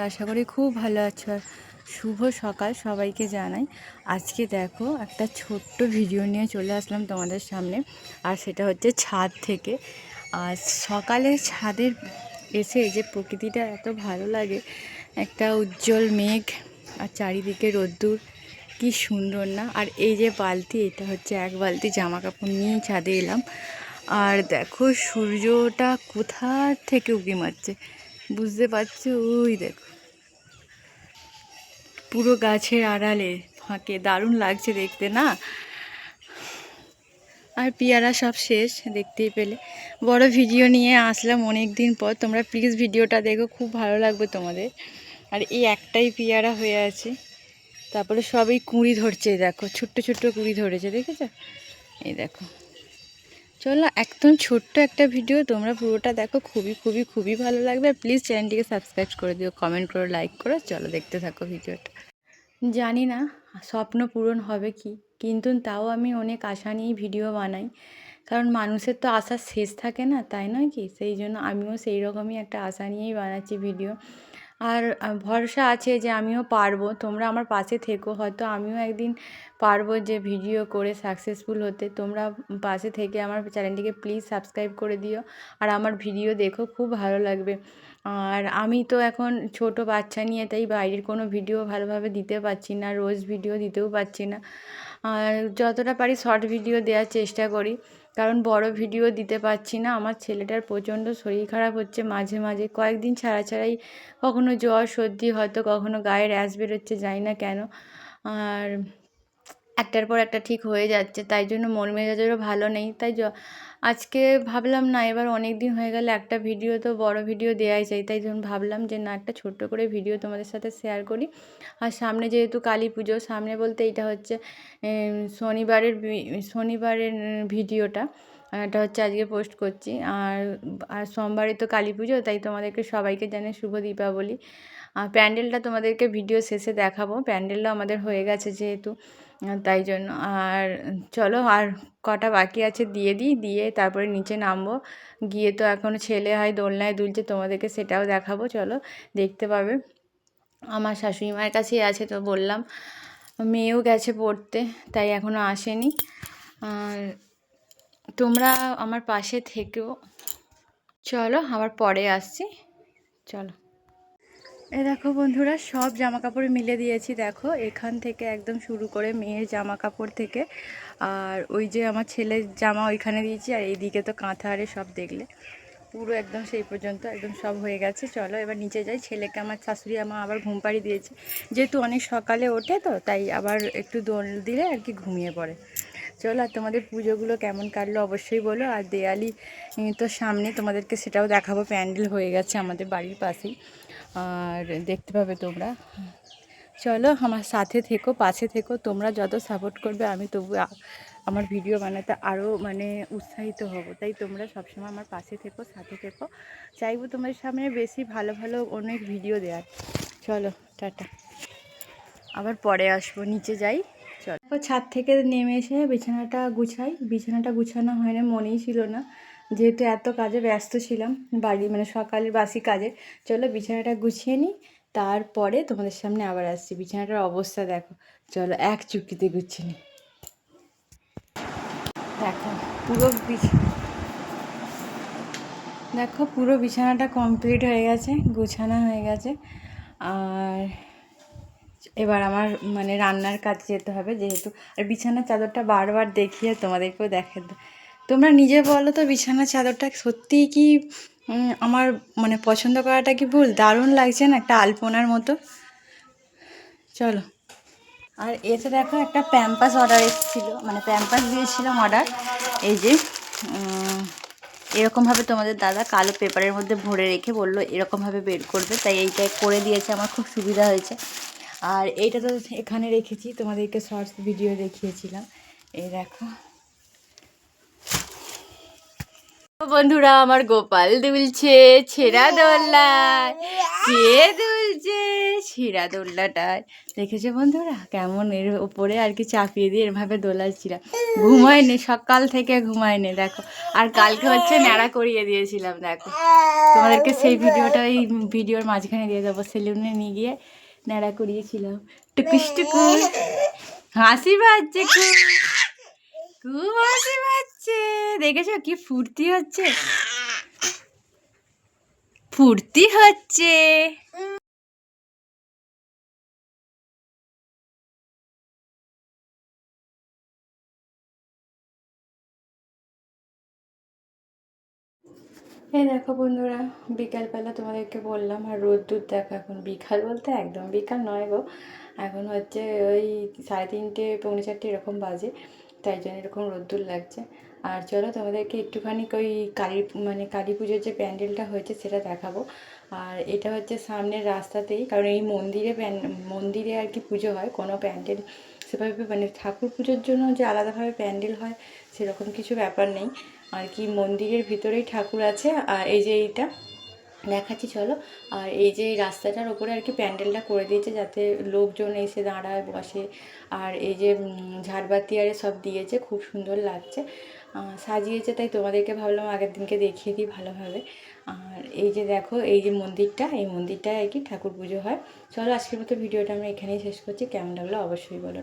আশা করি খুব ভালো আছো। আর শুভ সকাল সবাইকে জানাই। আজকে দেখো একটা ছোট্ট ভিডিও নিয়ে চলে আসলাম তোমাদের সামনে, আর সেটা হচ্ছে ছাদ থেকে। আর সকালে ছাদের এসে যে প্রকৃতিটা এত ভালো লাগে, একটা উজ্জ্বল মেঘ আর চারিদিকে রোদ্দুর, কি সুন্দর না। আর এই যে বালতি, এটা হচ্ছে এক বালতি জামা কাপড় নিয়ে ছাদে এলাম। আর দেখো সূর্যটা কোথা থেকে উঁকি মারছে, বুঝতে পারছো? ওই দেখো পুরো গাছের আড়ালে ফাঁকে, দারুণ লাগছে দেখতে না। আর পেয়ারা সব শেষ, দেখতেই পেলে। বড় ভিডিও নিয়ে আসলাম অনেক দিন পর, তোমরা প্লিজ ভিডিওটা দেখো, খুব ভালো লাগবে তোমাদের। আর এই একটাই পেয়ারা হয়ে আছে, তারপরে সবই কুঁড়ি ধরছে, দেখো ছোট্ট ছোট্ট কুঁড়ি ধরেছে, দেখেছো? এই দেখো, চলো একদম ছোট্ট একটা ভিডিও, তোমরা পুরোটা দেখো, খুবই খুবই খুবই ভালো লাগবে। আর প্লিজ চ্যানেলটিকে সাবস্ক্রাইব করে দিও, কমেন্ট করো, লাইক করো। চলো দেখতে থাকো ভিডিওটা। জানি না স্বপ্ন পূরণ হবে কি, কিন্তু তাও আমি অনেক আশা নিয়েই ভিডিও বানাই, কারণ মানুষের তো আশার শেষ থাকে না, তাই নয় কি? সেই জন্য আমিও সেই রকমই একটা আশা নিয়েই বানাচ্ছি ভিডিও। আর ভরসা আছে যে আমিও পারবো, তোমরা আমার পাশে থেকো, হয়তো আমিও একদিন পারবো যে ভিডিও করে সাকসেসফুল হতে। তোমরা পাশে থেকে আমার চ্যানেলটিকে প্লিজ সাবস্ক্রাইব করে দিও, আর আমার ভিডিও দেখো, খুব ভালো লাগবে। আর আমি তো এখন ছোট বাচ্চা নিয়ে, তাই বাইরের কোনো ভিডিও ভালোভাবে দিতে পারছি না, রোজ ভিডিও দিতেও পারছি না। আর যতটা পারি শর্ট ভিডিও দেওয়ার চেষ্টা করি, কারণ বড় ভিডিও দিতে পারছি না। আমার ছেলেটার প্রচণ্ড শরীর খারাপ হচ্ছে মাঝে মাঝে, কয়েকদিন ছাড়া ছাড়াই, কখনো জ্বর সর্দি, হয়তো কখনো গায়ে র্যাশ বেরোচ্ছে, জানি না কেন। আর একটার পর একটা ঠিক হয়ে যাচ্ছে, তাই জন্য মন মেজাজেরও ভালো নেই। তাই আজকে ভাবলাম না, এবার অনেক দিন হয়ে গেলে একটা ভিডিও তো বড় ভিডিও দেওয়াই চাই, তাই জন্য ভাবলাম যে না, একটা ছোট্ট করে ভিডিও তোমাদের সাথে শেয়ার করি। আর সামনে যেহেতু কালী পুজো, সামনে বলতে এইটা হচ্ছে শনিবারের ভিডিওটা, এটা হচ্ছে আজকে পোস্ট করছি। আর আর সোমবারে তো কালী পুজো, তাই তোমাদেরকে সবাইকে জানাই শুভ দীপাবলি। আর প্যান্ডেলটা তোমাদেরকে ভিডিও শেষে দেখাবো, প্যান্ডেলটা আমাদের হয়ে গেছে যেহেতু, তাই জন্য। আর চলো, আর কটা বাকি আছে দিয়ে দিই, দিয়ে তারপরে নিচে নামবো। গিয়ে তো এখনও ছেলে হয় দোলনায় দুলছে, তোমাদেরকে সেটাও দেখাবো, চলো দেখতে পাবে। আমার শাশুড়ি মায়ের কাছেই আছে, তো বললাম। মেয়েও গেছে পড়তে, তাই এখনও আসেনি। আর তোমরা আমার পাশে থেকেও। চলো আবার পরে আসছি, চলো। এ দেখো বন্ধুরা, সব জামা কাপড় মিলে দিয়েছি, দেখো এখান থেকে একদম শুরু করে মেয়ের জামা কাপড় থেকে, আর ওই যে আমার ছেলের জামা ওইখানে দিয়েছি, আর এইদিকে তো কাঁথা আরে সব দেখলে, পুরো একদম সেই পর্যন্ত একদম সব হয়ে গেছে। চলো এবার নিচে যাই। ছেলেকে আমার শাশুড়ি আমার আবার ঘুম পাড়ি দিয়েছে, যেহেতু অনেক সকালে ওঠে, তো তাই আবার একটু দোল দিলে আর কি ঘুমিয়ে পড়ে। চলো, আর তোমাদের পুজোগুলো কেমন কাটলো অবশ্যই বলো। আর দেয়ালি তো সামনে, তোমাদেরকে সেটাও দেখাবো, প্যান্ডেল হয়ে গেছে আমাদের বাড়ির পাশেই, আর দেখতে পাবে তোমরা। চলো আমার সাথে থেকো, পাশে থেকো, তোমরা যত সাপোর্ট করবে আমি তবু আমার ভিডিও বানাতে আরও মানে উৎসাহিত হব। তাই তোমরা সবসময় আমার পাশে থেকো, সাথে থেকো, চাইবো তোমাদের সামনে বেশি ভালো ভালো অনেক ভিডিও দেওয়ার। চলো টাটা, আবার পরে আসবো, নিচে যাই। চলো, ছাদ থেকে নেমে এসে বিছানাটা গুছাই। বিছানাটা গুছানো হয় না, মনেই ছিল না, যেহেতু এত কাজে ব্যস্ত ছিলাম বাড়ি, মানে সকালের বাসি কাজে। চলো বিছানাটা গুছিয়ে নিই, তারপরে তোমাদের সামনে আবার আসছি। বিছানাটার অবস্থা দেখো, চলো এক চুটকিতে গুছিয়ে নিই। দেখো পুরো দেখো পুরো বিছানাটা কমপ্লিট হয়ে গেছে, গুছানো হয়ে গেছে। আর এবার আমার মানে রান্নার কাজে যেতে হবে, যেহেতু আর বিছানার চাদরটা বারবার দেখিয়ে তোমাদেরকেও দেখে। তোমরা নিজে বলো তো, বিছানার চাদরটা সত্যিই কি আমার মানে পছন্দ করাটা কি ভুল? দারুণ লাগছে না, একটা আলপনার মতো। চলো, আর এতে দেখো একটা প্যাম্পাস অর্ডার এসেছিলো, মানে প্যাম্পাস দিয়েছিলাম অর্ডার। এই যে এরকমভাবে তোমাদের দাদা কালো পেপারের মধ্যে ভরে রেখে বললো এরকমভাবে বের করবে, তাই এইটা করে দিয়েছে, আমার খুব সুবিধা হয়েছে। আর এইটা তো এখানে রেখেছি, তোমাদেরকে শর্টস ভিডিও দেখিয়েছিলাম। এই দেখো বন্ধুরা, আমার গোপাল দুলছে ছেঁড়া দোলনায়, কে দুলছে? যে শিরা দোলনাটায় দেখেছো বন্ধুরা কেমন এর ওপরে আর কি চাপিয়ে দিয়ে এরভাবে দোলাচ্ছিলাম, ঘুমায়নি সকাল থেকে ঘুমায়নি দেখো। আর কালকে হচ্ছে ন্যাড়া করিয়ে দিয়েছিলাম দেখো, তোমাদেরকে সেই ভিডিওটা এই ভিডিওর মাঝখানে দিয়ে দেবো। সেলুনে নিয়ে গিয়ে ন্যাড়া করিয়েছিলাম। টুকুস টুকুস হাসি পাচ্ছে, খুব খুব হাসি পাচ্ছে। দেখেছো কি ফুর্তি হচ্ছে, ফুর্তি হচ্ছে। এই দেখো বন্ধুরা, বিকালবেলা তোমাদেরকে বললাম, আর রোদ্দুর দেখো এখন। বিকাল বলতে একদম বিকাল নয় গো, এখন হচ্ছে ওই 3:30 পৌনে 4টে এরকম বাজে, তাই জন্য এরকম রোদ্দুর লাগছে। আর চলো তোমাদেরকে একটুখানি ওই কালী পুজোর যে প্যান্ডেলটা হয়েছে সেটা দেখাবো। আর এটা হচ্ছে সামনের রাস্তাতেই, কারণ এই মন্দিরে আর কি পুজো হয়, কোনো প্যান্ডেল সেভাবে ঠাকুর পুজোর জন্য যে আলাদাভাবে প্যান্ডেল হয় সেরকম কিছু ব্যাপার নেই আর কি। মন্দিরের ভিতরেই ঠাকুর আছে। আর এই যে এইটা দেখাচ্ছি চলো। আর এই যে রাস্তাটার ওপরে আর কি প্যান্ডেলটা করে দিয়েছে যাতে লোকজন এসে দাঁড়ায় বসে। আর এই যে ঝাড়বাতি আরে সব দিয়েছে, খুব সুন্দর লাগছে, সাজিয়েছে। তাই তোমাদেরকে ভাবলাম আগের দিনকে দেখিয়ে দিই ভালোভাবে। আর এই যে দেখো, এই যে মন্দিরটা, এই মন্দিরটায় আর কি ঠাকুর পুজো হয়। চলো আজকের মতো ভিডিওটা আমি এখানেই শেষ করছি। কেমন লাগলো অবশ্যই বলো।